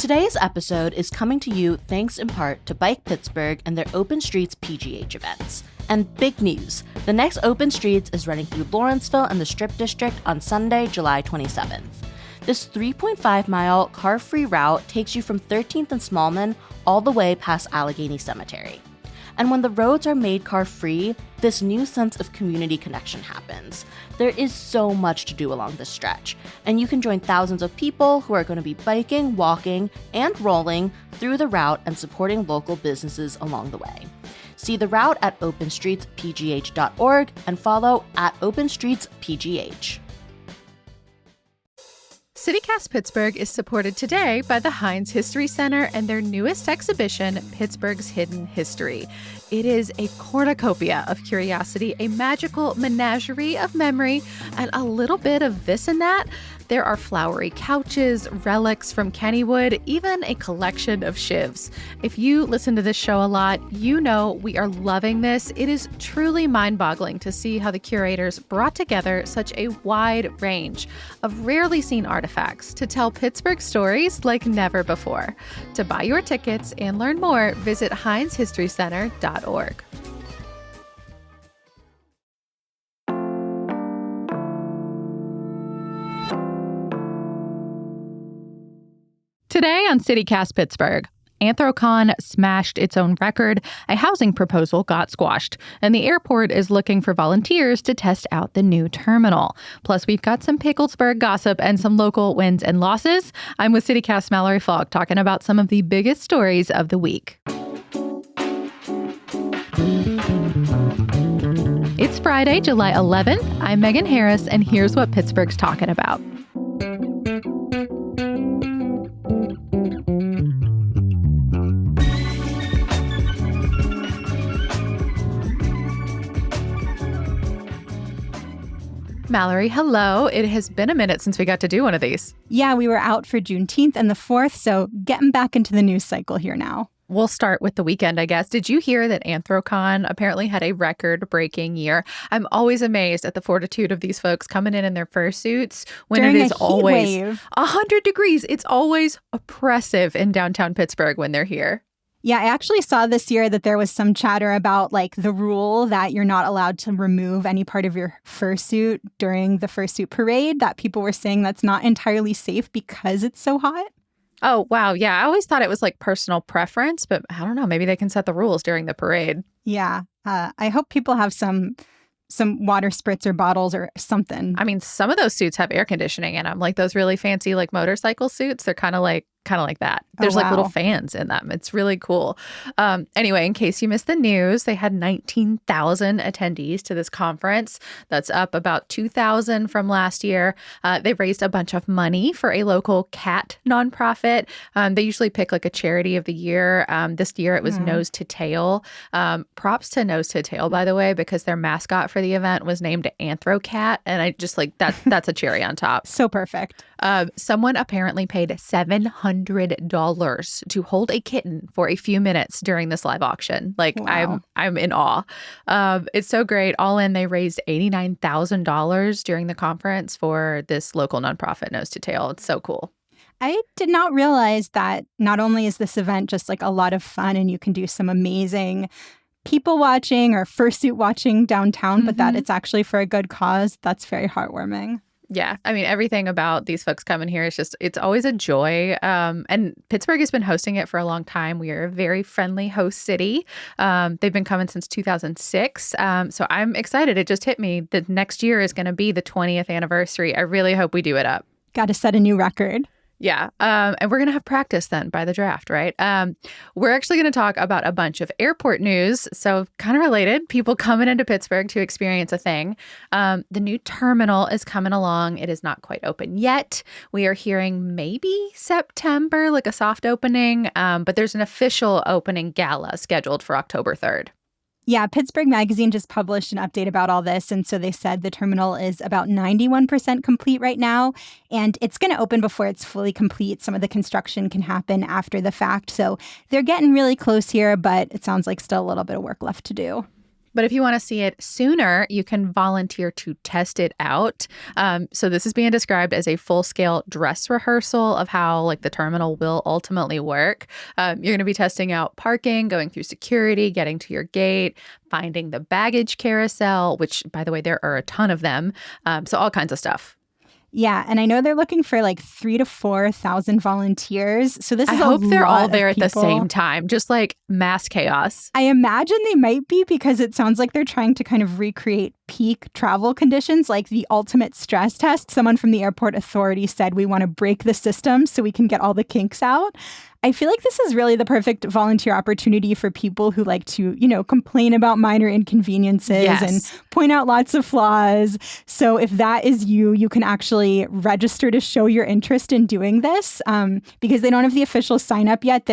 Today's episode is coming to you thanks in part to Bike Pittsburgh and their Open Streets PGH events. And big news, the next Open Streets is running through Lawrenceville and the Strip District on Sunday, July 27th. This 3.5-mile car-free route takes you from 13th and Smallman all the way past Allegheny Cemetery. And when the roads are made car-free, this new sense of community connection happens. There is so much to do along this stretch, and you can join thousands of people who are going to be biking, walking, and rolling through the route and supporting local businesses along the way. See the route at openstreetspgh.org and follow at openstreetspgh. CityCast Pittsburgh is supported today by the Heinz History Center and their newest exhibition, Pittsburgh's Hidden History. It is a cornucopia of curiosity, a magical menagerie of memory, and a little bit of this and that. There are flowery couches, relics from Kennywood, even a collection of shivs. If you listen to this show a lot, you know we are loving this. It is truly mind-boggling to see how the curators brought together such a wide range of rarely seen artifacts to tell Pittsburgh stories like never before. To buy your tickets and learn more, visit HeinzHistoryCenter.org. Today on CityCast Pittsburgh, Anthrocon smashed its own record, a housing proposal got squashed, and the airport is looking for volunteers to test out the new terminal. Plus, we've got some Picklesburgh gossip and some local wins and losses. I'm with CityCast Mallory Falk talking about some of the biggest stories of the week. It's Friday, July 11th. I'm Megan Harris, and here's what Pittsburgh's talking about. Mallory, hello. It has been a minute since we got to do one of these. Yeah, we were out for Juneteenth and the 4th, so getting back into the news cycle here now. We'll start with the weekend, I guess. Did you hear that Anthrocon apparently had a record-breaking year? I'm always amazed at the fortitude of these folks coming in their fursuits when During it is always wave. 100 degrees. It's always oppressive in downtown Pittsburgh when they're here. Yeah, I actually saw this year that there was some chatter about like the rule that you're not allowed to remove any part of your fursuit during the fursuit parade, that people were saying that's not entirely safe because it's so hot. Oh, wow. Yeah, I always thought it was like personal preference, but I don't know. Maybe they can set the rules during the parade. Yeah, I hope people have some water spritzer bottles or something. I mean, some of those suits have air conditioning in them, like those really fancy like motorcycle suits. They're kind of like that. There's like little fans in them. It's really cool. Anyway, in case you missed the news, they had 19,000 attendees to this conference. That's up about 2,000 from last year. They raised a bunch of money for a local cat nonprofit. They usually pick like a charity of the year. This year it was Nose to Tail. Props to Nose to Tail, by the way, because their mascot for the event was named Anthrocat. And I just like that's a cherry on top. So perfect. Someone apparently paid $700 to hold a kitten for a few minutes during this live auction. Like, wow. I'm in awe. It's so great. All in, they raised $89,000 during the conference for this local nonprofit, Nose to Tail. It's so cool. I did not realize that not only is this event just like a lot of fun and you can do some amazing people watching or fursuit watching downtown, but that it's actually for a good cause. That's very heartwarming. Yeah. I mean, everything about these folks coming here is just, it's always a joy. And Pittsburgh has been hosting it for a long time. We are a very friendly host city. They've been coming since 2006. So I'm excited. It just hit me that next year is going to be the 20th anniversary. I really hope we do it up. Got to set a new record. Yeah. And we're going to have practice then by the draft, right? We're actually going to talk about a bunch of airport news. So kind of related, people coming into Pittsburgh to experience a thing. The new terminal is coming along. It is not quite open yet. We are hearing maybe September, like a soft opening. But there's an official opening gala scheduled for October 3rd. Yeah, Pittsburgh Magazine just published an update about all this. And so they said the terminal is about 91% complete right now. And it's going to open before it's fully complete. Some of the construction can happen after the fact. So they're getting really close here, but it sounds like still a little bit of work left to do. But if you want to see it sooner, you can volunteer to test it out. So this is being described as a full-scale dress rehearsal of how like the terminal will ultimately work. You're going to be testing out parking, going through security, getting to your gate, finding the baggage carousel, which, by the way, there are a ton of them. So all kinds of stuff. Yeah, and I know they're looking for like 3,000 to 4,000 volunteers. So this is I hope they're all there at the same time, just like mass chaos. I imagine they might be because it sounds like they're trying to kind of recreate peak travel conditions, like the ultimate stress test. Someone from the airport authority said, we want to break the system so we can get all the kinks out. I feel like this is really the perfect volunteer opportunity for people who like to, complain about minor inconveniences and point out lots of flaws. So if that is you, you can actually register to show your interest in doing this because they don't have the official sign up yet.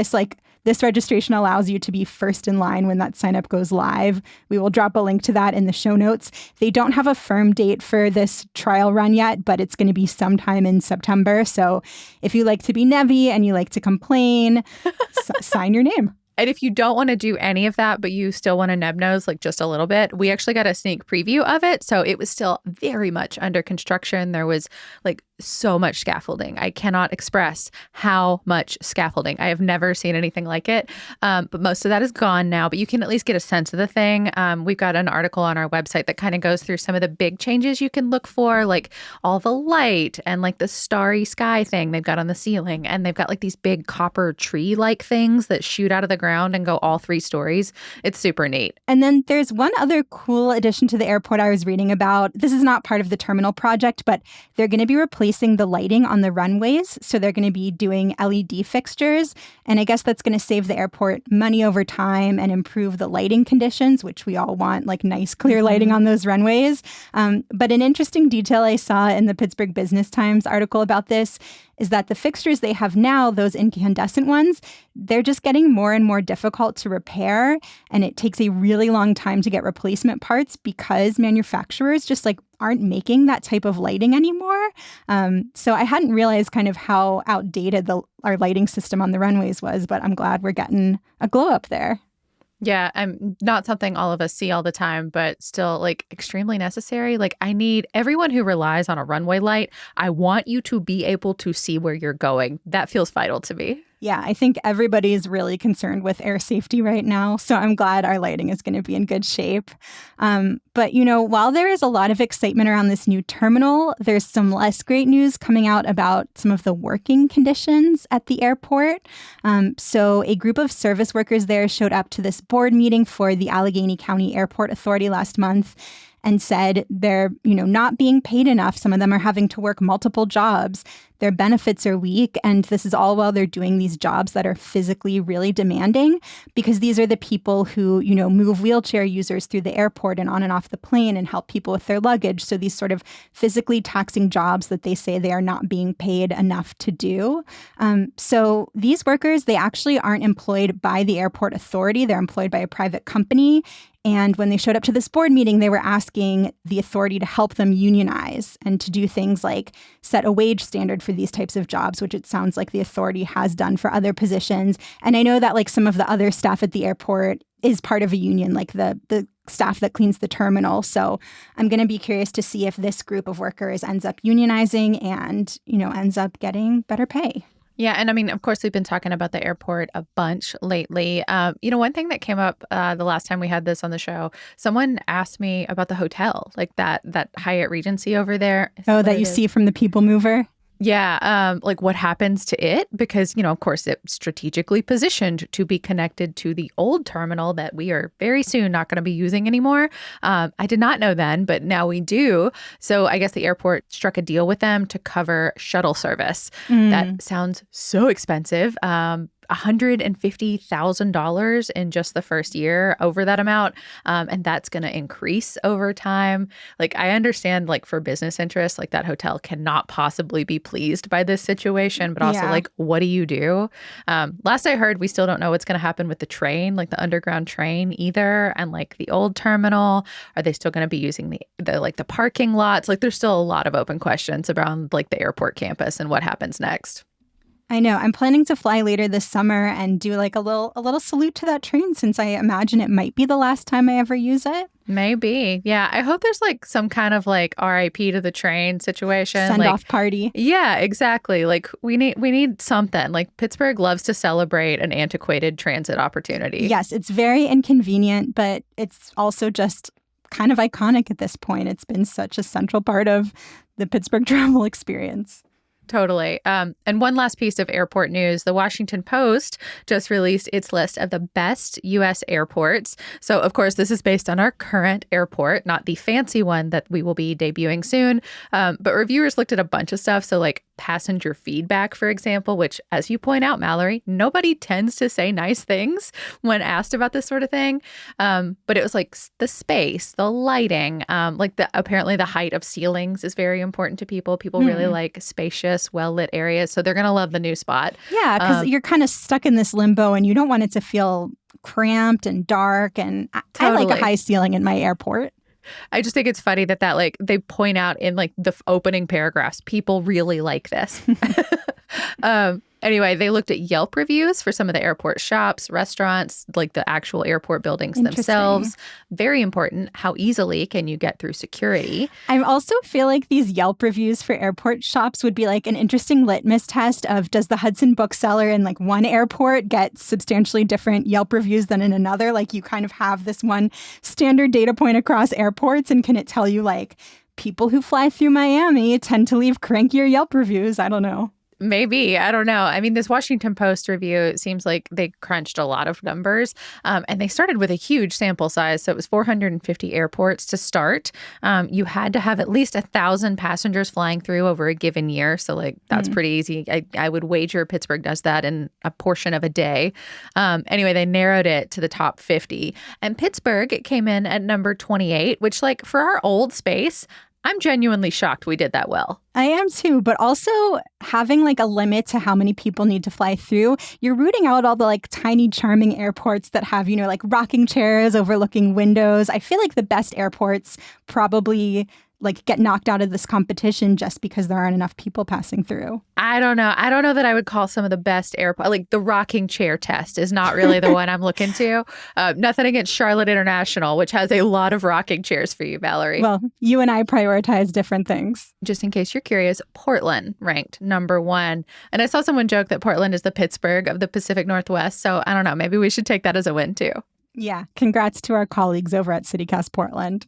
This registration allows you to be first in line when that sign up goes live. We will drop a link to that in the show notes. They don't have a firm date for this trial run yet, but it's going to be sometime in September. So if you like to be Nevi and you like to complain, sign your name. And if you don't want to do any of that, but you still want to nub-nose like just a little bit, we actually got a sneak preview of it. So it was still very much under construction. There was like so much scaffolding. I cannot express how much scaffolding. I have never seen anything like it. But most of that is gone now, but you can at least get a sense of the thing. We've got an article on our website that kind of goes through some of the big changes you can look for, like all the light and like the starry sky thing they've got on the ceiling. And they've got like these big copper tree-like things that shoot out of the ground and go all 3 stories. It's super neat. And then there's one other cool addition to the airport I was reading about. This is not part of the terminal project, but they're going to be replacing the lighting on the runways. So they're going to be doing LED fixtures. And I guess that's going to save the airport money over time and improve the lighting conditions, which we all want, like nice, clear lighting on those runways. But an interesting detail I saw in the Pittsburgh Business Times article about this is that the fixtures they have now, those incandescent ones, they're just getting more and more difficult to repair. And it takes a really long time to get replacement parts because manufacturers just like aren't making that type of lighting anymore. So I hadn't realized kind of how outdated our lighting system on the runways was, but I'm glad we're getting a glow up there. Yeah, not something all of us see all the time, but still like extremely necessary. Like I need everyone who relies on a runway light. I want you to be able to see where you're going. That feels vital to me. Yeah, I think everybody's really concerned with air safety right now. So I'm glad our lighting is going to be in good shape. But, while there is a lot of excitement around this new terminal, there's some less great news coming out about some of the working conditions at the airport. So a group of service workers there showed up to this board meeting for the Allegheny County Airport Authority last month and said they're, not being paid enough. Some of them are having to work multiple jobs. Their benefits are weak. And this is all while they're doing these jobs that are physically really demanding because these are the people who, move wheelchair users through the airport and on and off the plane and help people with their luggage. So these sort of physically taxing jobs that they say they are not being paid enough to do. So these workers, they actually aren't employed by the airport authority. They're employed by a private company. And when they showed up to this board meeting, they were asking the authority to help them unionize and to do things like set a wage standard for these types of jobs, which it sounds like the authority has done for other positions. And I know that like some of the other staff at the airport is part of a union, like the staff that cleans the terminal. So I'm going to be curious to see if this group of workers ends up unionizing and, ends up getting better pay. Yeah. And I mean, of course, we've been talking about the airport a bunch lately. One thing that came up the last time we had this on the show, someone asked me about the hotel, like that Hyatt Regency over there. Oh, that you see from the People Mover? Yeah, like what happens to it? Because, of course, it's strategically positioned to be connected to the old terminal that we are very soon not going to be using anymore. I did not know then, but now we do. So I guess the airport struck a deal with them to cover shuttle service. That sounds so expensive. $150,000 in just the first year over that amount. And that's going to increase over time. Like, I understand, like, for business interests, like, that hotel cannot possibly be pleased by this situation. But also, like, what do you do? Last I heard, we still don't know what's going to happen with the train, like the underground train either. And, like, the old terminal, are they still going to be using the parking lots? Like, there's still a lot of open questions around, like, the airport campus and what happens next. I know. I'm planning to fly later this summer and do like a little salute to that train, since I imagine it might be the last time I ever use it. Maybe. Yeah. I hope there's like some kind of like RIP to the train situation. Send off party. Yeah, exactly. Like we need something. Like Pittsburgh loves to celebrate an antiquated transit opportunity. Yes, it's very inconvenient, but it's also just kind of iconic at this point. It's been such a central part of the Pittsburgh travel experience. Totally. And one last piece of airport news. The Washington Post just released its list of the best U.S. airports. So, of course, this is based on our current airport, not the fancy one that we will be debuting soon. But reviewers looked at a bunch of stuff. So, like passenger feedback, for example, which, as you point out, Mallory, nobody tends to say nice things when asked about this sort of thing. But it was like the space, the lighting, apparently the height of ceilings is very important to people. People really like spacious, well-lit areas. So they're going to love the new spot. Yeah, because you're kind of stuck in this limbo and you don't want it to feel cramped and dark. And I like a high ceiling in my airport. I just think it's funny that like they point out in like the opening paragraphs, people really like this. Anyway, they looked at Yelp reviews for some of the airport shops, restaurants, like the actual airport buildings themselves. Very important. How easily can you get through security? I also feel like these Yelp reviews for airport shops would be like an interesting litmus test of, does the Hudson bookseller in like one airport get substantially different Yelp reviews than in another? Like you kind of have this one standard data point across airports, and can it tell you like people who fly through Miami tend to leave crankier Yelp reviews? I don't know. Maybe. I don't know. I mean, this Washington Post review seems like they crunched a lot of numbers, and they started with a huge sample size. So it was 450 airports to start. You had to have at least 1,000 passengers flying through over a given year. So like that's pretty easy. I would wager Pittsburgh does that in a portion of a day. Anyway, they narrowed it to the top 50. And Pittsburgh came in at number 28, which like for our old space, I'm genuinely shocked we did that well. I am too, but also having like a limit to how many people need to fly through, you're rooting out all the like tiny charming airports that have, you know, like rocking chairs overlooking windows. I feel like the best airports probably like get knocked out of this competition just because there aren't enough people passing through. I don't know. I don't know that I would call some of the best airports. Like the rocking chair test is not really the one I'm looking to. Nothing against Charlotte International, which has a lot of rocking chairs for you, Mallory. Well, you and I prioritize different things. Just in case you're curious, Portland ranked number 1. And I saw someone joke that Portland is the Pittsburgh of the Pacific Northwest. So I don't know. Maybe we should take that as a win too. Yeah. Congrats to our colleagues over at CityCast Portland.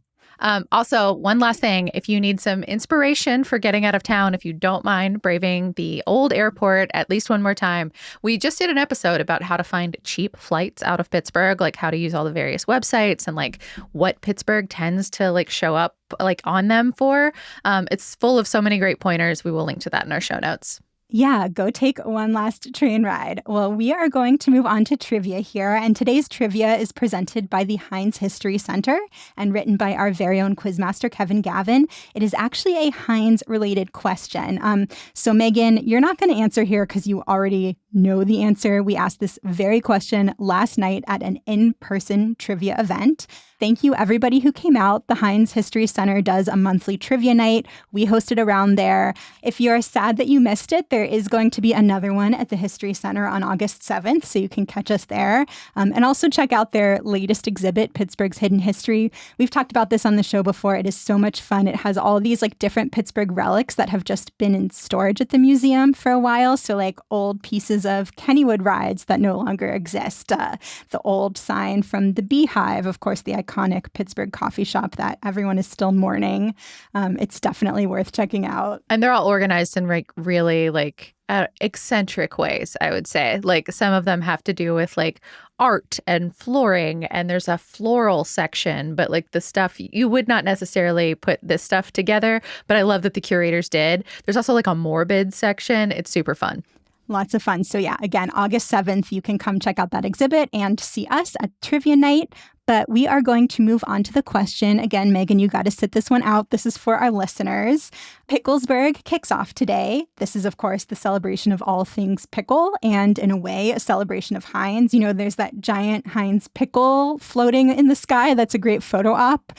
Also, one last thing, if you need some inspiration for getting out of town, if you don't mind braving the old airport at least one more time, we just did an episode about how to find cheap flights out of Pittsburgh, like how to use all the various websites and like what Pittsburgh tends to like show up like on them for. It's full of so many great pointers. We will link to that in our show notes. Yeah, go take one last train ride. Well, we are going to move on to trivia here, and today's trivia is presented by the Heinz History Center and written by our very own quizmaster, Kevin Gavin. It is actually a Heinz-related question. So, Megan, you're not going to answer here because you already know the answer. We asked this very question last night at an in-person trivia event. Thank you, everybody who came out. The Heinz History Center does a monthly trivia night. We hosted around there. If you're sad that you missed it, there is going to be another one at the History Center on August 7th, so you can catch us there. And also check out their latest exhibit, Pittsburgh's Hidden History. We've talked about this on the show before. It is so much fun. It has all these like different Pittsburgh relics that have just been in storage at the museum for a while. So like old pieces of Kennywood rides that no longer exist. The old sign from the Beehive, of course, the iconic Pittsburgh coffee shop that everyone is still mourning. It's definitely worth checking out. And they're all organized in like really like eccentric ways, I would say. Like some of them have to do with like art and flooring, and there's a floral section, but like the stuff, you would not necessarily put this stuff together, but I love that the curators did. There's also like a morbid section. It's super fun. Lots of fun. So yeah, again, August 7th, you can come check out that exhibit and see us at Trivia Night. But we are going to move on to the question. Again, Megan, you got to sit this one out. This is for our listeners. Picklesburgh kicks off today. This is, of course, the celebration of all things pickle and, in a way, a celebration of Heinz. You know, there's that giant Heinz pickle floating in the sky. That's a great photo op.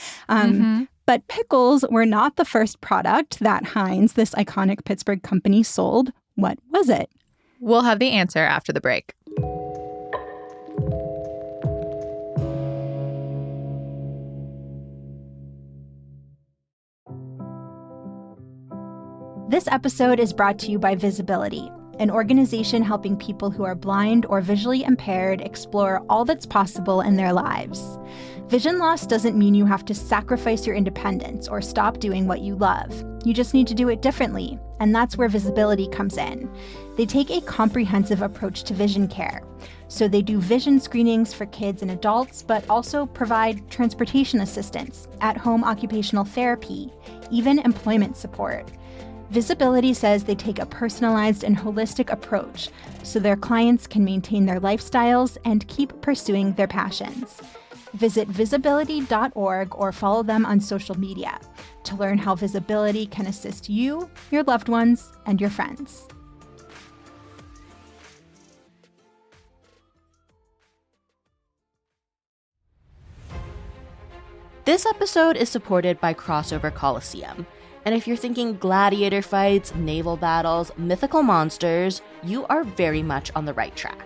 But pickles were not the first product that Heinz, this iconic Pittsburgh company, sold. What was it? We'll have the answer after the break. This episode is brought to you by Visibility, an organization helping people who are blind or visually impaired explore all that's possible in their lives. Vision loss doesn't mean you have to sacrifice your independence or stop doing what you love. You just need to do it differently, and that's where Visibility comes in. They take a comprehensive approach to vision care. So they do vision screenings for kids and adults, but also provide transportation assistance, at-home occupational therapy, even employment support. Visibility says they take a personalized and holistic approach so their clients can maintain their lifestyles and keep pursuing their passions. Visit visibility.org or follow them on social media to learn how Visibility can assist you, your loved ones, and your friends. This episode is supported by Crossover Coliseum. And if you're thinking gladiator fights, naval battles, mythical monsters, you are very much on the right track.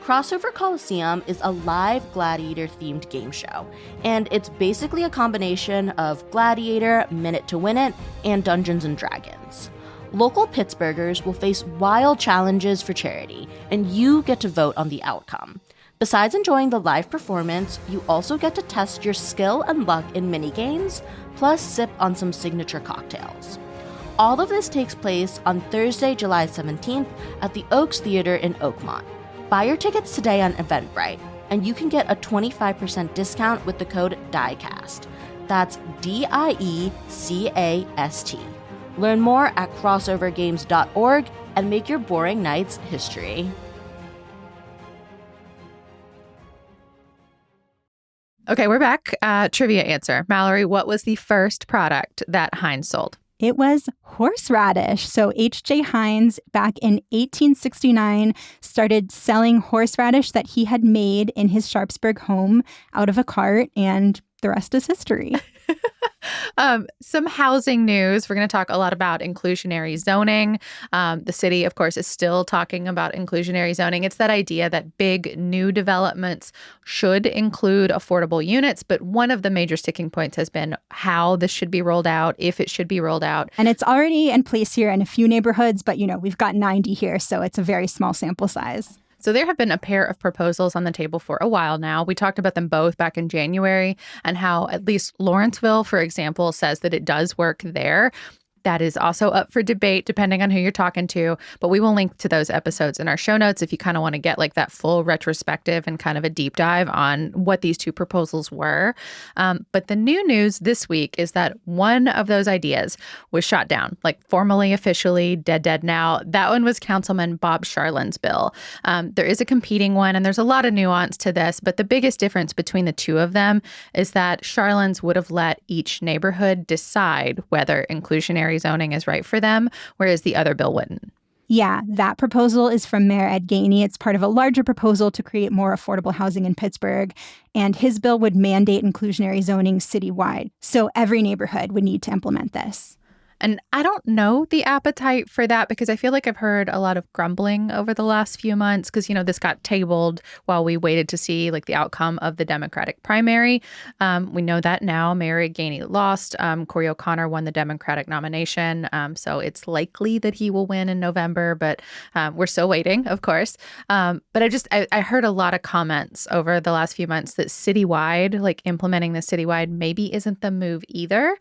Crossover Coliseum is a live gladiator-themed game show, and it's basically a combination of Gladiator, Minute to Win It, and Dungeons & Dragons. Local Pittsburghers will face wild challenges for charity, and you get to vote on the outcome. Besides enjoying the live performance, you also get to test your skill and luck in mini-games, plus sip on some signature cocktails. All of this takes place on Thursday, July 17th at the Oaks Theater in Oakmont. Buy your tickets today on Eventbrite, and you can get a 25% discount with the code DIECAST. That's DIECAST. Learn more at crossovergames.org and make your boring nights history. Okay, we're back. Trivia answer. Mallory, what was the first product that Heinz sold? It was horseradish. So H.J. Heinz, back in 1869, started selling horseradish that he had made in his Sharpsburg home out of a cart, and the rest is history. Some housing news. We're going to talk a lot about inclusionary zoning. The city, of course, is still talking about inclusionary zoning. It's that idea that big new developments should include affordable units. But one of the major sticking points has been how this should be rolled out, if it should be rolled out. And it's already in place here in a few neighborhoods, but, we've got 90 here, so it's a very small sample size. So there have been a pair of proposals on the table for a while now. We talked about them both back in January and how at least Lawrenceville, for example, says that it does work there. That is also up for debate depending on who you're talking to. But we will link to those episodes in our show notes if you kind of want to get like that full retrospective and kind of a deep dive on what these two proposals were. But the new news this week is that one of those ideas was shot down, like formally, officially, dead now. That one was Councilman Bob Charlin's bill. There is a competing one, and there's a lot of nuance to this. But the biggest difference between the two of them is that Charlin's would have let each neighborhood decide whether inclusionary zoning is right for them, whereas the other bill wouldn't. Yeah, that proposal is from Mayor Ed Gainey. It's part of a larger proposal to create more affordable housing in Pittsburgh, and his bill would mandate inclusionary zoning citywide. So every neighborhood would need to implement this. And I don't know the appetite for that because I feel like I've heard a lot of grumbling over the last few months because, this got tabled while we waited to see like the outcome of the Democratic primary. We know that now. Mayor Gainey lost. Corey O'Connor won the Democratic nomination. So it's likely that he will win in November, but we're still waiting, of course. But I heard a lot of comments over the last few months that citywide, like implementing this citywide maybe isn't the move either.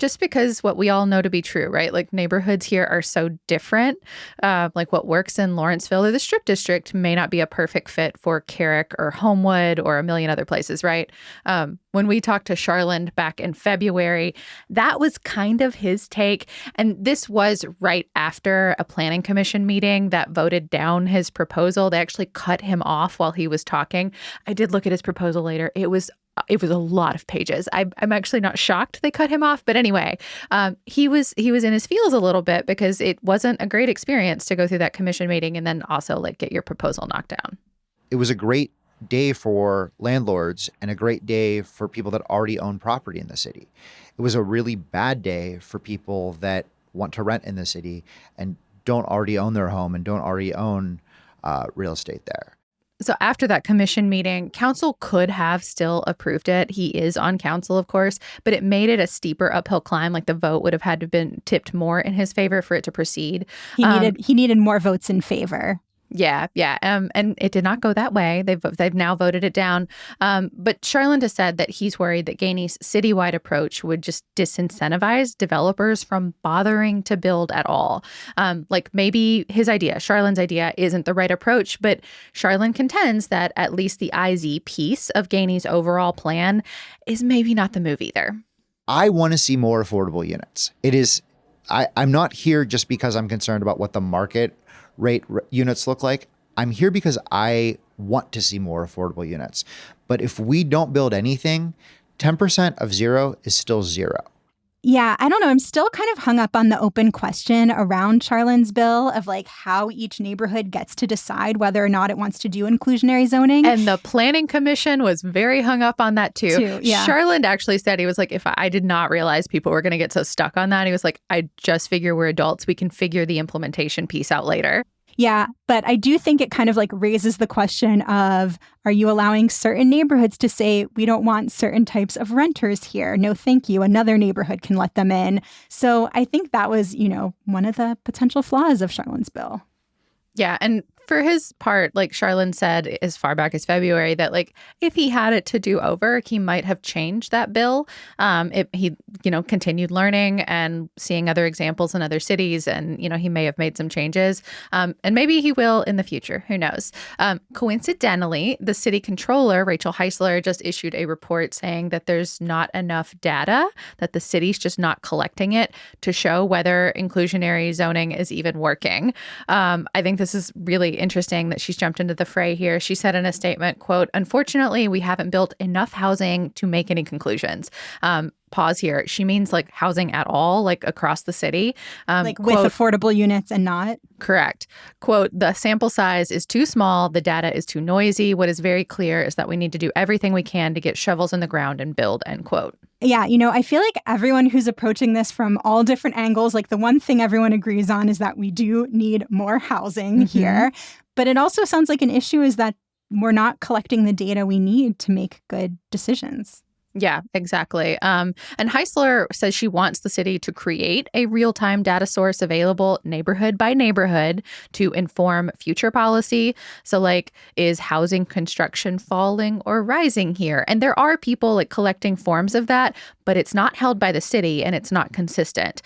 Just because what we all know to be true, right? Like neighborhoods here are so different. Like what works in Lawrenceville or the Strip District may not be a perfect fit for Carrick or Homewood or a million other places, right? When we talked to Charland back in February, that was kind of his take. And this was right after a planning commission meeting that voted down his proposal. They actually cut him off while he was talking. I did look at his proposal later. It was a lot of pages. I'm actually not shocked they cut him off. But anyway, he was in his feels a little bit because it wasn't a great experience to go through that commission meeting and then also like get your proposal knocked down. It was a great day for landlords and a great day for people that already own property in the city. It was a really bad day for people that want to rent in the city and don't already own their home and don't already own real estate there. So after that commission meeting, council could have still approved it. He is on council, of course, but it made it a steeper uphill climb. Like the vote would have had to have been tipped more in his favor for it to proceed. He needed more votes in favor. Yeah. And it did not go that way. They've now voted it down. But Charland has said that he's worried that Gainey's citywide approach would just disincentivize developers from bothering to build at all. Like maybe his idea, Charland's idea, isn't the right approach, but Charland contends that at least the IZ piece of Gainey's overall plan is maybe not the move either. I want to see more affordable units. I'm not here just because I'm concerned about what the market rate units look like. I'm here because I want to see more affordable units. But if we don't build anything, 10% of zero is still zero. Yeah, I don't know. I'm still kind of hung up on the open question around Charland's bill of like how each neighborhood gets to decide whether or not it wants to do inclusionary zoning. And the Planning Commission was very hung up on that too. Yeah. Charland actually said, he was like, I did not realize people were going to get so stuck on that. He was like, I just figure we're adults. We can figure the implementation piece out later. Yeah, but I do think it kind of like raises the question of, are you allowing certain neighborhoods to say, we don't want certain types of renters here? No, thank you. Another neighborhood can let them in. So I think that was, one of the potential flaws of Charland's bill. Yeah. And for his part, like Charland said as far back as February, that like if he had it to do over, he might have changed that bill. If he, continued learning and seeing other examples in other cities, and he may have made some changes. And maybe he will in the future. Who knows? Coincidentally, the city controller, Rachel Heisler, just issued a report saying that there's not enough data, that the city's just not collecting it to show whether inclusionary zoning is even working. I think this is really interesting that she's jumped into the fray here. She said in a statement, quote, "Unfortunately, we haven't built enough housing to make any conclusions." Pause here. She means like housing at all, like across the city. Like with quote, affordable units and not? Correct. Quote, "The sample size is too small. The data is too noisy. What is very clear is that we need to do everything we can to get shovels in the ground and build," end quote. Yeah, I feel like everyone who's approaching this from all different angles, like the one thing everyone agrees on is that we do need more housing here. But it also sounds like an issue is that we're not collecting the data we need to make good decisions. Yeah, exactly. And Heisler says she wants the city to create a real-time data source available neighborhood by neighborhood to inform future policy. So like, is housing construction falling or rising here? And there are people like collecting forms of that, but it's not held by the city and it's not consistent,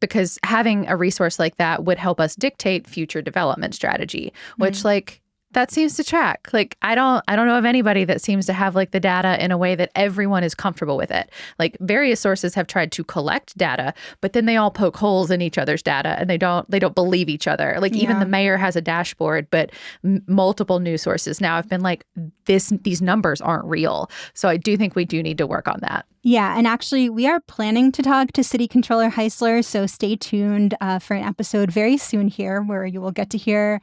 because having a resource like that would help us dictate future development strategy, which like, that seems to track. Like, I don't know of anybody that seems to have like the data in a way that everyone is comfortable with it. Like various sources have tried to collect data, but then they all poke holes in each other's data and they don't believe each other. Like even the mayor has a dashboard, but multiple news sources now have been like, these numbers aren't real. So I do think we do need to work on that. Yeah, and actually, we are planning to talk to City Controller Heisler, so stay tuned for an episode very soon here where you will get to hear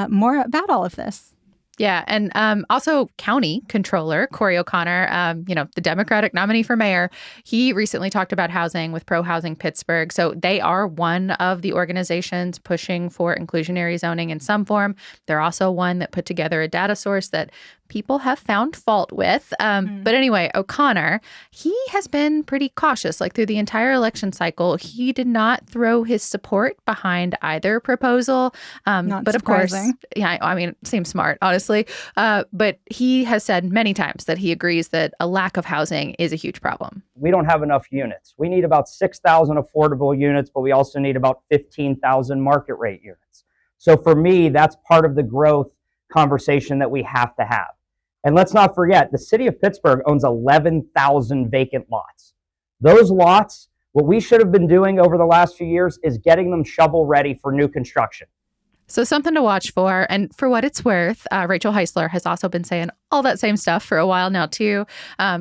more about all of this. Yeah. And also County Controller Corey O'Connor, the Democratic nominee for mayor, he recently talked about housing with Pro Housing Pittsburgh. So they are one of the organizations pushing for inclusionary zoning in some form. They're also one that put together a data source that people have found fault with. But anyway, O'Connor, he has been pretty cautious. Like through the entire election cycle, he did not throw his support behind either proposal. But of course, yeah, I mean, it seems smart, honestly. But he has said many times that he agrees that a lack of housing is a huge problem. We don't have enough units. We need about 6,000 affordable units, but we also need about 15,000 market rate units. So for me, that's part of the growth conversation that we have to have. And let's not forget, the city of Pittsburgh owns 11,000 vacant lots. Those lots, what we should have been doing over the last few years is getting them shovel ready for new construction. So something to watch for. And for what it's worth, Rachel Heisler has also been saying all that same stuff for a while now, too.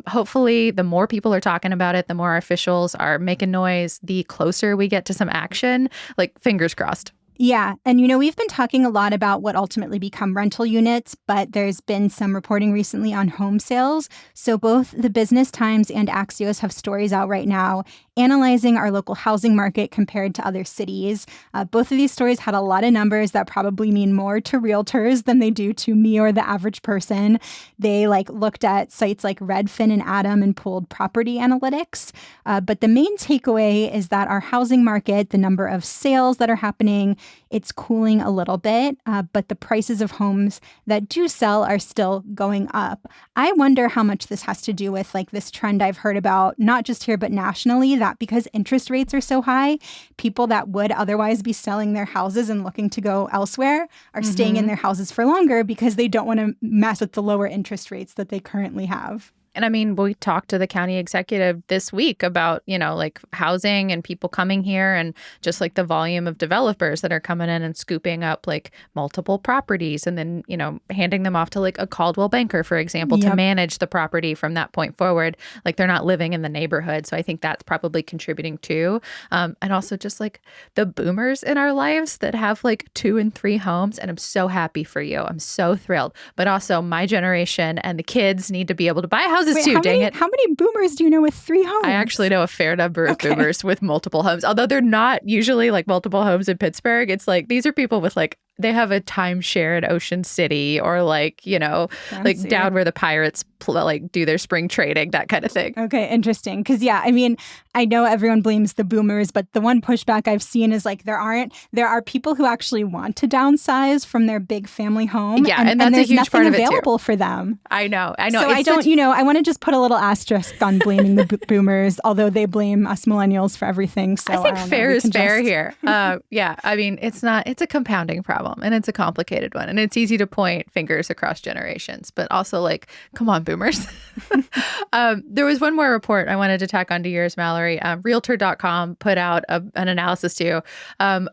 Hopefully, the more people are talking about it, the more officials are making noise, the closer we get to some action. Like, fingers crossed. Yeah. And, we've been talking a lot about what ultimately become rental units, but there's been some reporting recently on home sales. So both the Business Times and Axios have stories out right now analyzing our local housing market compared to other cities. Both of these stories had a lot of numbers that probably mean more to realtors than they do to me or the average person. They looked at sites like Redfin and Adam and pulled property analytics. But the main takeaway is that our housing market, the number of sales that are happening, it's cooling a little bit, but the prices of homes that do sell are still going up. I wonder how much this has to do with this trend I've heard about, not just here, but nationally, that because interest rates are so high, people that would otherwise be selling their houses and looking to go elsewhere are staying in their houses for longer because they don't want to mess with the lower interest rates that they currently have. And I mean, we talked to the county executive this week about, housing and people coming here and just the volume of developers that are coming in and scooping up multiple properties and then, handing them off to a Caldwell banker, for example, to manage the property from that point forward. They're not living in the neighborhood. So I think that's probably contributing too. And also just the boomers in our lives that have 2 and 3 homes. And I'm so happy for you. I'm so thrilled. But also my generation and the kids need to be able to buy houses too. How many boomers do you know with 3 homes? I actually know a fair number of boomers with multiple homes, although they're not usually multiple homes in Pittsburgh. It's these are people with they have a timeshare in Ocean City or down where the Pirates do their spring trading, that kind of thing. Okay, interesting. Because I know everyone blames the boomers, but the one pushback I've seen is there are people who actually want to downsize from their big family home. Yeah, and that's a huge part of it too. Available for them. I know. So I want to just put a little asterisk on blaming the boomers, although they blame us millennials for everything. So I think fair is fair here. Yeah, it's a compounding problem. And it's a complicated one. And it's easy to point fingers across generations. But also, come on, boomers. There was one more report I wanted to tack onto yours, Mallory. Realtor.com put out an analysis too.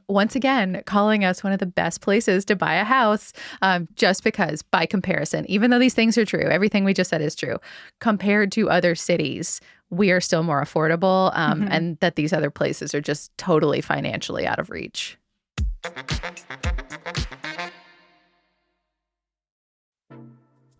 Once again, calling us one of the best places to buy a house just because, by comparison, even though these things are true, everything we just said is true, compared to other cities, we are still more affordable and that these other places are just totally financially out of reach.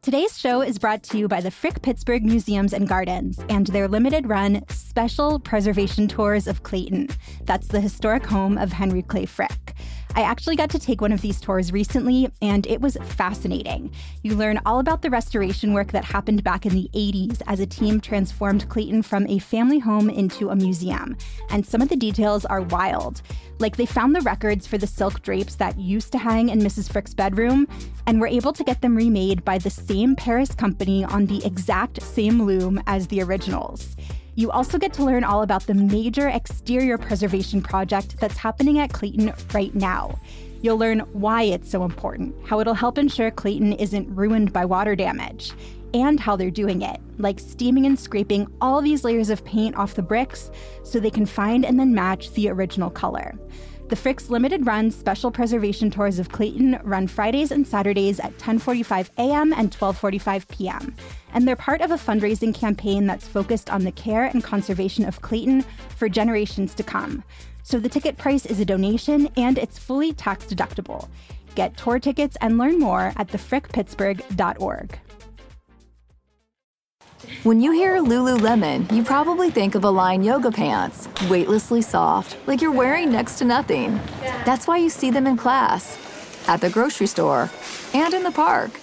Today's show is brought to you by the Frick Pittsburgh Museums and Gardens and their limited-run special preservation tours of Clayton. That's the historic home of Henry Clay Frick. I actually got to take one of these tours recently, and it was fascinating. You learn all about the restoration work that happened back in the 80s as a team transformed Clayton from a family home into a museum. And some of the details are wild. They found the records for the silk drapes that used to hang in Mrs. Frick's bedroom, and were able to get them remade by the same Paris company on the exact same loom as the originals. You also get to learn all about the major exterior preservation project that's happening at Clayton right now. You'll learn why it's so important, how it'll help ensure Clayton isn't ruined by water damage, and how they're doing it, steaming and scraping all these layers of paint off the bricks so they can find and then match the original color. The Frick's limited-run special preservation tours of Clayton run Fridays and Saturdays at 10:45 a.m. and 12:45 p.m. And they're part of a fundraising campaign that's focused on the care and conservation of Clayton for generations to come. So the ticket price is a donation, and it's fully tax-deductible. Get tour tickets and learn more at thefrickpittsburgh.org. When you hear Lululemon, you probably think of Align yoga pants, weightlessly soft, like you're wearing next to nothing. That's why you see them in class, at the grocery store, and in the park.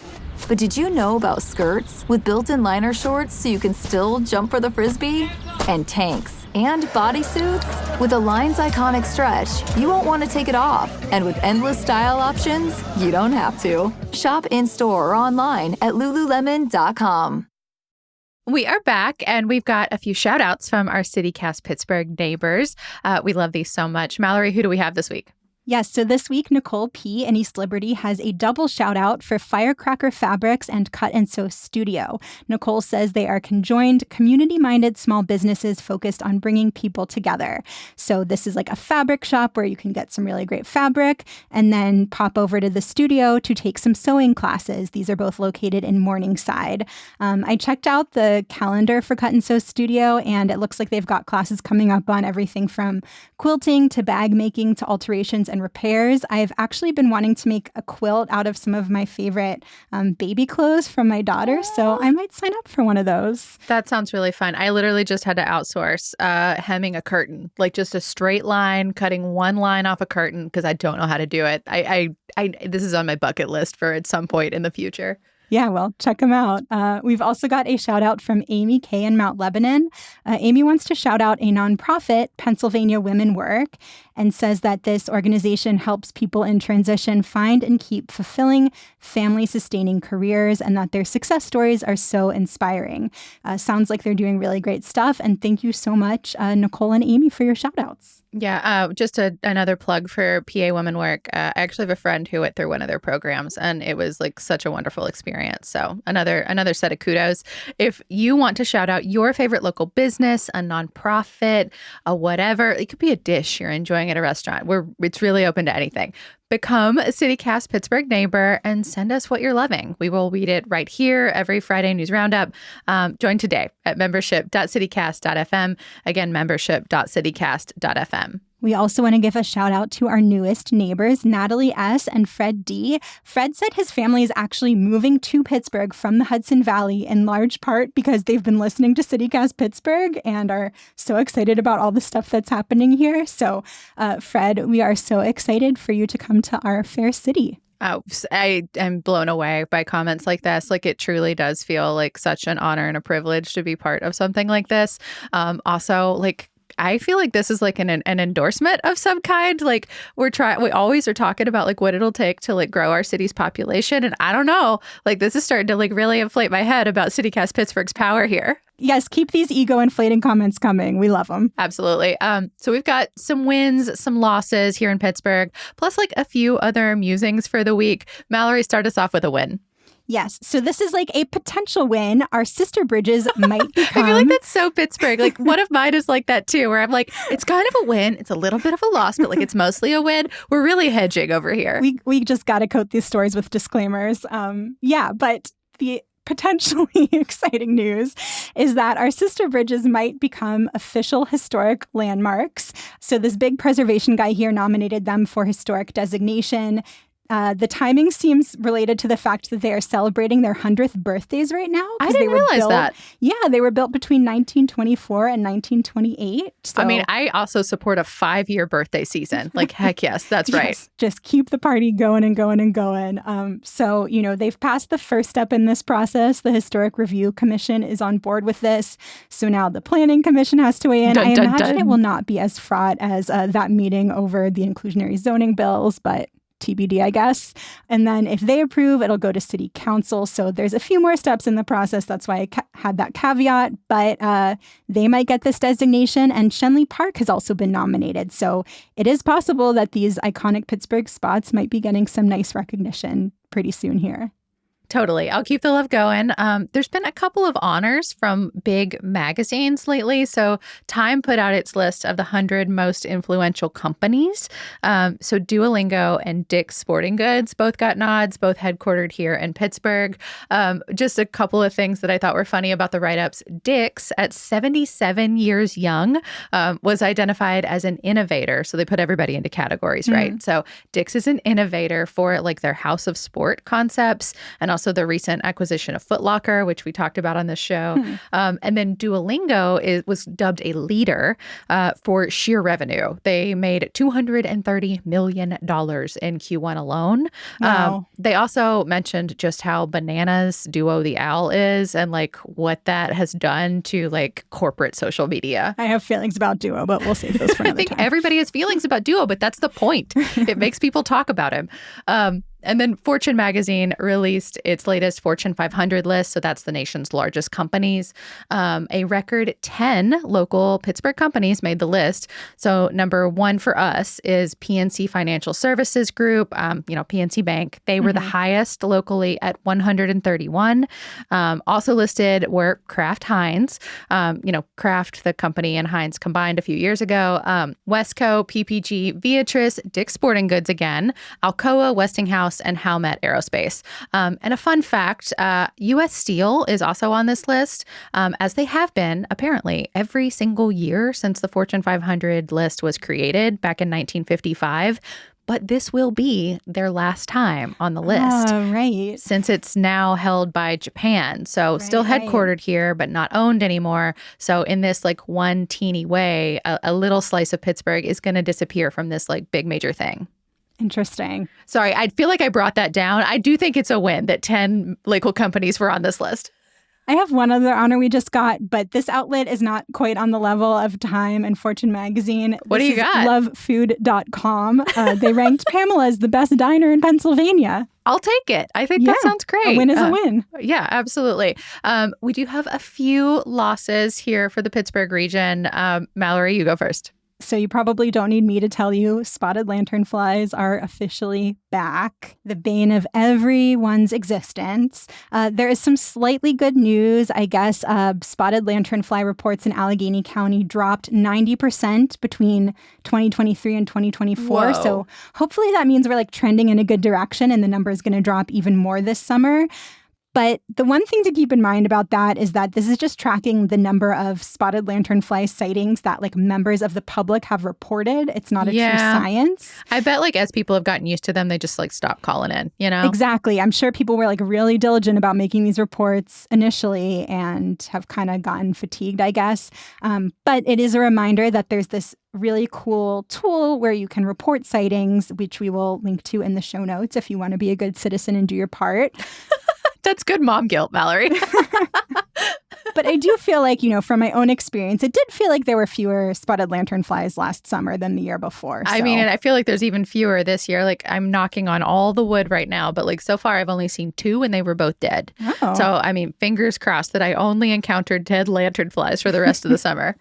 But did you know about skirts with built-in liner shorts so you can still jump for the Frisbee? And tanks and bodysuits? With Align's iconic stretch, you won't want to take it off. And with endless style options, you don't have to. Shop in-store or online at lululemon.com. We are back, and we've got a few shout outs from our CityCast Pittsburgh neighbors. We love these so much. Mallory, who do we have this week? Yes, so this week, Nicole P. in East Liberty has a double shout out for Firecracker Fabrics and Cut and Sew Studio. Nicole says they are conjoined, community-minded small businesses focused on bringing people together. So this is a fabric shop where you can get some really great fabric and then pop over to the studio to take some sewing classes. These are both located in Morningside. I checked out the calendar for Cut and Sew Studio, and it looks like they've got classes coming up on everything from quilting to bag making to alterations and repairs. I've actually been wanting to make a quilt out of some of my favorite baby clothes from my daughter, so I might sign up for one of those. That sounds really fun. I literally just had to outsource hemming a curtain, like just a straight line, cutting one line off a curtain because I don't know how to do it. I this is on my bucket list for at some point in the future. Yeah, well, check them out. We've also got a shout out from Amy Kay in Mount Lebanon. Amy wants to shout out a nonprofit, Pennsylvania Women Work, and says that this organization helps people in transition find and keep fulfilling, family-sustaining careers, and that their success stories are so inspiring. Sounds like they're doing really great stuff. And thank you so much, Nicole and Amy, for your shout outs. Yeah, just another plug for PA Women Work. I actually have a friend who went through one of their programs, and it was like such a wonderful experience. So another set of kudos. If you want to shout out your favorite local business, a nonprofit, a whatever, it could be a dish you're enjoying at a restaurant. It's really open to anything. Become a CityCast Pittsburgh neighbor and send us what you're loving. We will read it right here every Friday News Roundup. Join today at membership.citycast.fm. Again, membership.citycast.fm. We also want to give a shout out to our newest neighbors, Natalie S. and Fred D. Fred said his family is actually moving to Pittsburgh from the Hudson Valley in large part because they've been listening to CityCast Pittsburgh and are so excited about all the stuff that's happening here. So, Fred, we are so excited for you to come to our fair city. Oh, I am blown away by comments like this. Like, it truly does feel like such an honor and a privilege to be part of something like this. Also, like, I feel like this is like an endorsement of some kind. Like, we always are talking about like what it'll take to like grow our city's population. And I don't know, like this is starting to like really inflate my head about CityCast Pittsburgh's power here. Yes, keep these ego inflating comments coming. We love them. Absolutely. So we've got some wins, some losses here in Pittsburgh, plus like a few other musings for the week. Mallory, start us off with a win. Yes. So this is like a potential win. Our sister bridges might become... I feel like that's so Pittsburgh. Like one of mine is like that too, where I'm like, it's kind of a win. It's a little bit of a loss, but like it's mostly a win. We're really hedging over here. We just got to coat these stories with disclaimers. But the potentially exciting news is that our sister bridges might become official historic landmarks. So this big preservation guy here nominated them for historic designation. The timing seems related to the fact that they are celebrating their 100th birthdays right now. I didn't realize that. Yeah, they were built between 1924 and 1928. So, I mean, I also support a 5-year birthday season. Like, heck yes, that's right. Yes, just keep the party going and going and going. So, they've passed the first step in this process. The Historic Review Commission is on board with this. So now the Planning Commission has to weigh in. I imagine it will not be as fraught as that meeting over the inclusionary zoning bills, but TBD, I guess. And then if they approve, it'll go to city council. So there's a few more steps in the process. That's why I had that caveat. But they might get this designation. And Shenley Park has also been nominated. So it is possible that these iconic Pittsburgh spots might be getting some nice recognition pretty soon here. Totally. I'll keep the love going. There's been a couple of honors from big magazines lately. So Time put out its list of the 100 most influential companies. So Duolingo and Dick's Sporting Goods both got nods, both headquartered here in Pittsburgh. Just a couple of things that I thought were funny about the write-ups. Dick's, at 77 years young, was identified as an innovator. So they put everybody into categories, right? So Dick's is an innovator for like their House of Sport concepts, and also the recent acquisition of Foot Locker, which we talked about on this show. And then Duolingo was dubbed a leader for sheer revenue. They made $230 million in Q1 alone. Wow. They also mentioned just how bananas Duo the Owl is and like what that has done to like corporate social media. I have feelings about Duo, but we'll save those for another I think time. everybody has feelings about Duo, but that's the point. It makes people talk about him. And then Fortune magazine released its latest Fortune 500 list. So that's the nation's largest companies. A record 10 local Pittsburgh companies made the list. So number 1 for us is PNC Financial Services Group, PNC Bank. They were the highest locally at 131. Also listed were Kraft Heinz, Kraft, the company, and Heinz combined a few years ago. Wesco, PPG, Beatrice, Dick's Sporting Goods again, Alcoa, Westinghouse, and Howmet Aerospace. And a fun fact, U.S. Steel is also on this list, as they have been, apparently, every single year since the Fortune 500 list was created back in 1955. but this will be their last time on the list. Oh, right. Since it's now held by Japan. So still headquartered here, but not owned anymore. So in this like one teeny way, a little slice of Pittsburgh is going to disappear from this like big major thing. Interesting. Sorry, I feel like I brought that down. I do think it's a win that 10 local companies were on this list. I have one other honor we just got, but this outlet is not quite on the level of Time and Fortune magazine. What do you got? Lovefood.com. They ranked Pamela as the best diner in Pennsylvania. I'll take it. I think that sounds great. A win is a win. Yeah, absolutely. We do have a few losses here for the Pittsburgh region. Mallory, you go first. So you probably don't need me to tell you spotted lanternflies are officially back, the bane of everyone's existence. There is some slightly good news, I guess. Spotted lanternfly reports in Allegheny County dropped 90% between 2023 and 2024. Whoa. So hopefully that means we're like trending in a good direction and the number is going to drop even more this summer. But the one thing to keep in mind about that is that this is just tracking the number of spotted lanternfly sightings that like members of the public have reported. It's not a true science. I bet like as people have gotten used to them, they just like stop calling in, you know? Exactly. I'm sure people were like really diligent about making these reports initially and have kind of gotten fatigued, I guess. But it is a reminder that there's this really cool tool where you can report sightings, which we will link to in the show notes if you want to be a good citizen and do your part. That's good mom guilt, Mallory. But I do feel like, you know, from my own experience, it did feel like there were fewer spotted lanternflies last summer than the year before. I mean, and I feel like there's even fewer this year. Like I'm knocking on all the wood right now, but like so far I've only seen 2 and they were both dead. Oh. So, I mean, fingers crossed that I only encountered dead lanternflies for the rest of the summer.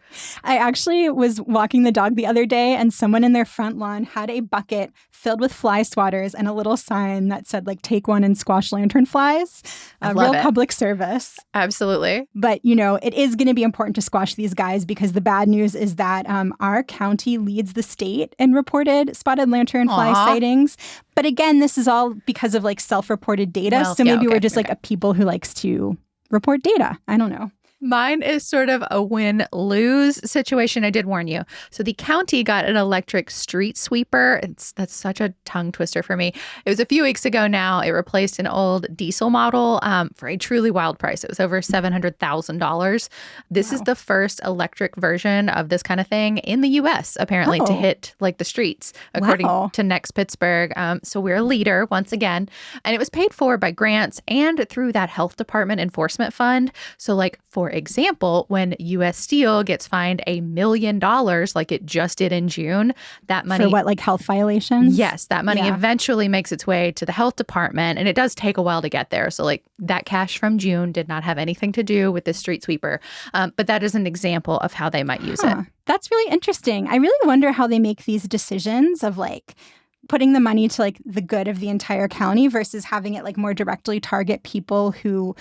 I actually was walking the dog the other day and someone in their front lawn had a bucket filled with fly swatters and a little sign that said like, take one and squash lanternflies. A real public service. Absolutely. But, you know, it is going to be important to squash these guys because the bad news is that our county leads the state in reported spotted lanternfly sightings. But again, this is all because of like self-reported data. Well, so maybe we're just like a people who likes to report data. I don't know. Mine is sort of a win-lose situation. I did warn you. So the county got an electric street sweeper. That's such a tongue twister for me. It was a few weeks ago now. It replaced an old diesel model for a truly wild price. It was over $700,000. This is the first electric version of this kind of thing in the U.S., apparently, to hit like the streets, according to Next Pittsburgh. So we're a leader once again. And it was paid for by grants and through that health department enforcement fund. So like, for example, when U.S. Steel gets fined $1 million, like it just did in June, that money... For what, like health violations? Yes, that money eventually makes its way to the health department, and it does take a while to get there. So like that cash from June did not have anything to do with the street sweeper. But that is an example of how they might use it. That's really interesting. I really wonder how they make these decisions of like putting the money to like the good of the entire county versus having it like more directly target people who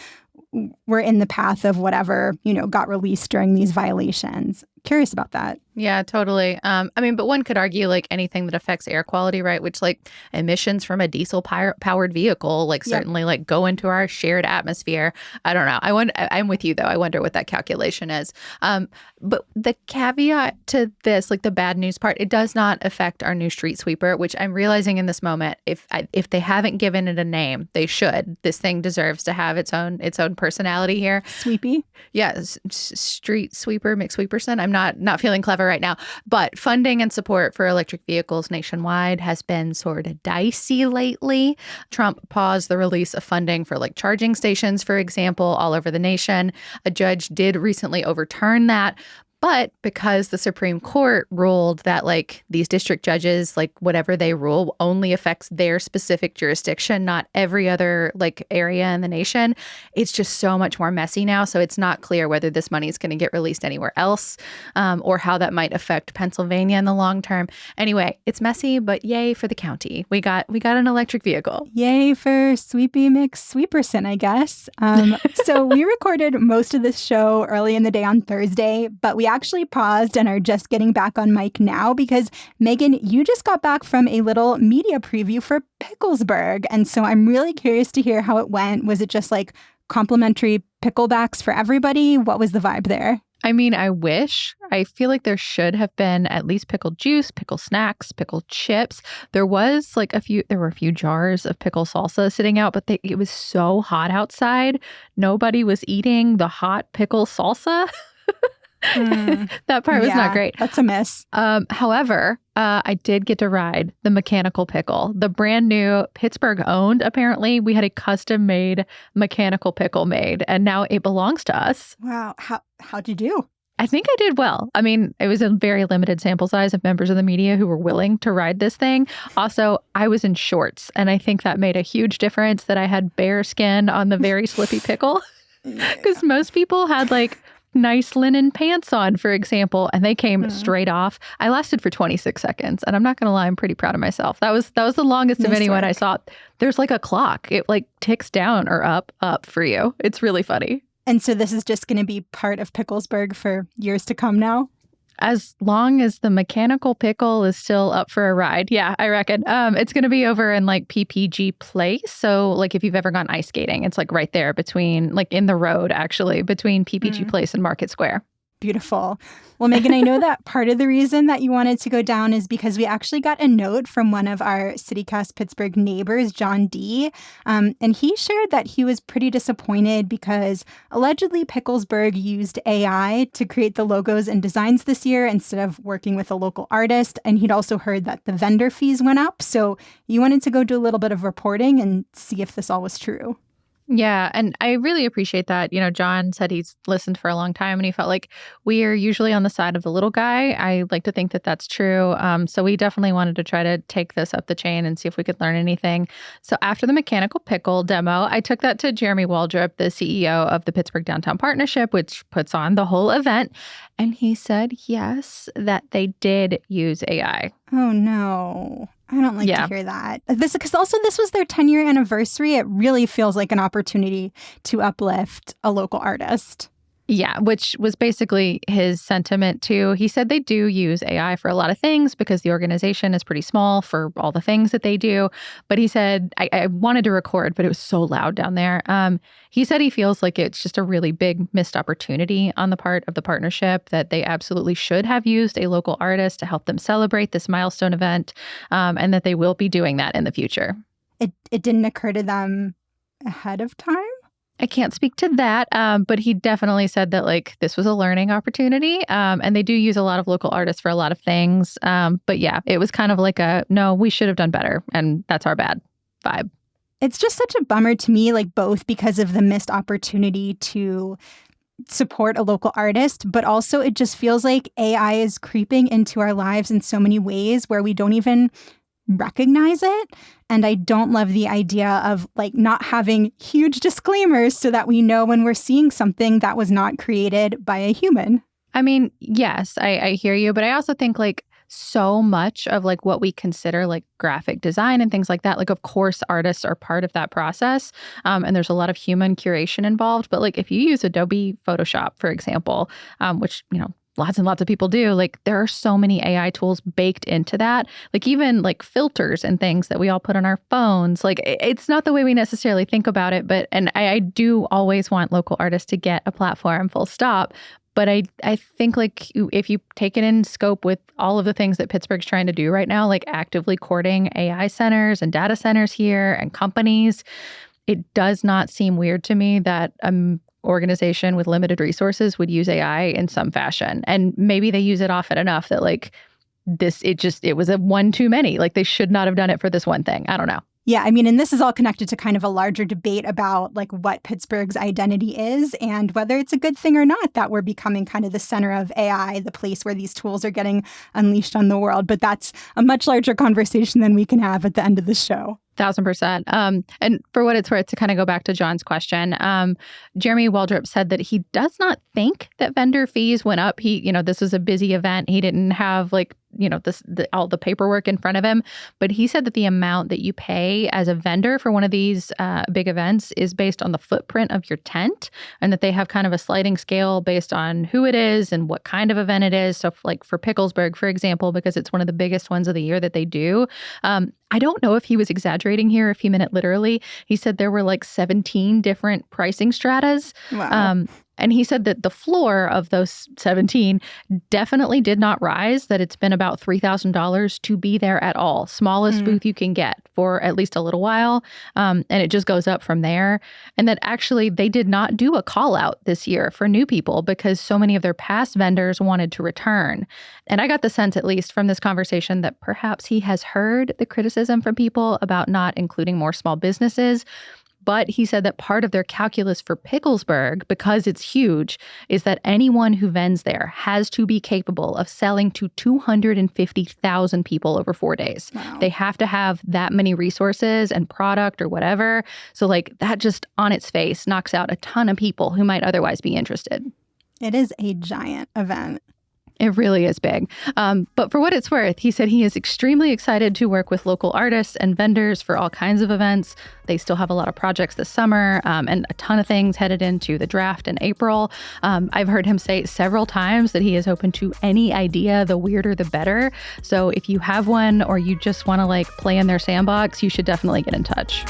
were in the path of whatever, you know, got released during these violations. Curious about that. Yeah, totally. I mean, but one could argue like anything that affects air quality, right? Which like emissions from a diesel powered vehicle, like certainly like go into our shared atmosphere. I don't know. I'm with you though. I wonder what that calculation is. But the caveat to this, like the bad news part, it does not affect our new street sweeper, which I'm realizing in this moment, if they haven't given it a name, they should. This thing deserves to have its own personality here. Sweepy? Yeah, street sweeper, McSweeperson. I'm not feeling clever right now, but funding and support for electric vehicles nationwide has been sort of dicey lately. Trump paused the release of funding for like charging stations, for example, all over the nation. A judge did recently overturn that. But because the Supreme Court ruled that like these district judges, like whatever they rule only affects their specific jurisdiction, not every other like area in the nation, it's just so much more messy now. So it's not clear whether this money is going to get released anywhere else or how that might affect Pennsylvania in the long term. Anyway, it's messy, but yay for the county. We got an electric vehicle. Yay for Sweepy McSweeperson, I guess. So we recorded most of this show early in the day on Thursday, but we actually paused and are just getting back on mic now because, Megan, you just got back from a little media preview for Picklesburgh. And so I'm really curious to hear how it went. Was it just like complimentary picklebacks for everybody? What was the vibe there? I mean, I wish. I feel like there should have been at least pickled juice, pickle snacks, pickled chips. There were a few jars of pickle salsa sitting out, but it was so hot outside. Nobody was eating the hot pickle salsa. That part was not great. That's a miss. However, I did get to ride the mechanical pickle, the brand new Pittsburgh owned. Apparently, we had a custom made mechanical pickle made, and now it belongs to us. Wow. How'd you do? I think I did well. I mean, it was a very limited sample size of members of the media who were willing to ride this thing. Also, I was in shorts, and I think that made a huge difference that I had bare skin on the very slippy pickle. Because most people had nice linen pants on, for example, and they came straight off. I lasted for 26 seconds, and I'm not going to lie, I'm pretty proud of myself. That was the longest of anyone I saw. There's a clock. It ticks down or up for you. It's really funny. And so this is just going to be part of Picklesburgh for years to come now? As long as the mechanical pickle is still up for a ride. Yeah, I reckon. It's going to be over in PPG Place. So if you've ever gone ice skating, it's right there between, in the road, actually, between PPG Place and Market Square. Beautiful. Well, Megan, I know that part of the reason that you wanted to go down is because we actually got a note from one of our CityCast Pittsburgh neighbors, John D. And he shared that he was pretty disappointed because allegedly Picklesburgh used AI to create the logos and designs this year instead of working with a local artist. And he'd also heard that the vendor fees went up. So you wanted to go do a little bit of reporting and see if this all was true. Yeah, and I really appreciate that. John said he's listened for a long time and he felt like we are usually on the side of the little guy. I like to think that that's true. So we definitely wanted to try to take this up the chain and see if we could learn anything. So after the mechanical pickle demo, I took that to Jeremy Waldrop, the CEO of the Pittsburgh Downtown Partnership, which puts on the whole event. And he said, yes, that they did use AI. Oh, no. I don't like to hear that. Because also this was their 10-year anniversary. It really feels like an opportunity to uplift a local artist. Yeah, which was basically his sentiment too. He said they do use AI for a lot of things because the organization is pretty small for all the things that they do. But he said, I wanted to record, but it was so loud down there. He said he feels like it's just a really big missed opportunity on the part of the partnership, that they absolutely should have used a local artist to help them celebrate this milestone event, and that they will be doing that in the future. It didn't occur to them ahead of time? I can't speak to that, but he definitely said that this was a learning opportunity, and they do use a lot of local artists for a lot of things. But yeah, it was kind of no, we should have done better, and that's our bad vibe. It's just such a bummer to me, both because of the missed opportunity to support a local artist, but also it just feels like AI is creeping into our lives in so many ways where we don't even recognize it. And I don't love the idea of not having huge disclaimers so that we know when we're seeing something that was not created by a human. I mean, yes, I hear you, but I also think so much of what we consider graphic design and things like that, of course artists are part of that process, and there's a lot of human curation involved. But if you use Adobe Photoshop, for example, which lots and lots of people do, there are so many AI tools baked into that, even filters and things that we all put on our phones. It's not the way we necessarily think about it, but I do always want local artists to get a platform, full stop. But I think if you take it in scope with all of the things that Pittsburgh's trying to do right now, actively courting AI centers and data centers here and companies, it does not seem weird to me that organization with limited resources would use AI in some fashion. And maybe they use it often enough that it was a one too many. They should not have done it for this one thing. I don't know. Yeah, I mean, and this is all connected to kind of a larger debate about what Pittsburgh's identity is and whether it's a good thing or not that we're becoming kind of the center of AI, the place where these tools are getting unleashed on the world. But that's a much larger conversation than we can have at the end of the show. 1,000%. And for what it's worth, to kind of go back to John's question, Jeremy Waldrop said that he does not think that vendor fees went up. This was a busy event. He didn't have all the paperwork in front of him, but he said that the amount that you pay as a vendor for one of these big events is based on the footprint of your tent, and that they have kind of a sliding scale based on who it is and what kind of event it is. So for Picklesburgh, for example, because it's one of the biggest ones of the year that they do, I don't know if he was exaggerating here, if he meant it literally. He said there were 17 different pricing stratas. Wow. And he said that the floor of those 17 definitely did not rise, that it's been about $3,000 to be there at all. Smallest booth you can get for at least a little while. And it just goes up from there. And that actually they did not do a call out this year for new people because so many of their past vendors wanted to return. And I got the sense, at least from this conversation, that perhaps he has heard the criticism from people about not including more small businesses. But he said that part of their calculus for Picklesburgh, because it's huge, is that anyone who vends there has to be capable of selling to 250,000 people over 4 days. Wow. They have to have that many resources and product or whatever. So like that just on its face knocks out a ton of people who might otherwise be interested. It is a giant event. It really is big. But for what it's worth, he said he is extremely excited to work with local artists and vendors for all kinds of events. They still have a lot of projects this summer and a ton of things headed into the draft in April. I've heard him say several times that he is open to any idea, the weirder the better. So if you have one or you just want to like play in their sandbox, you should definitely get in touch.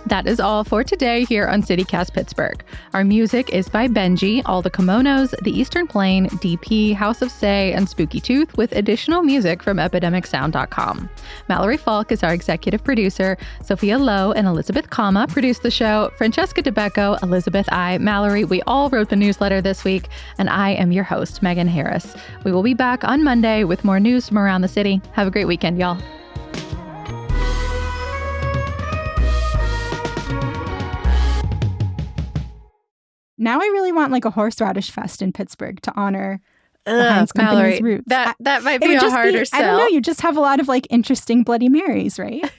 That is all for today here on CityCast Pittsburgh. Our music is by Benji, All the Kimonos, The Eastern Plain, DP, House of Say, and Spooky Tooth, with additional music from epidemicsound.com. Mallory Falk is our executive producer. Sophia Lowe and Elizabeth Kama produced the show. Francesca DeBecco, Elizabeth I, Mallory, we all wrote the newsletter this week. And I am your host, Megan Harris. We will be back on Monday with more news from around the city. Have a great weekend, y'all. Now I really want like a horseradish fest in Pittsburgh to honor the Heinz Company's Mallory, roots. That might be it would a just harder be, sell. I don't know. You just have a lot of like interesting Bloody Marys, right?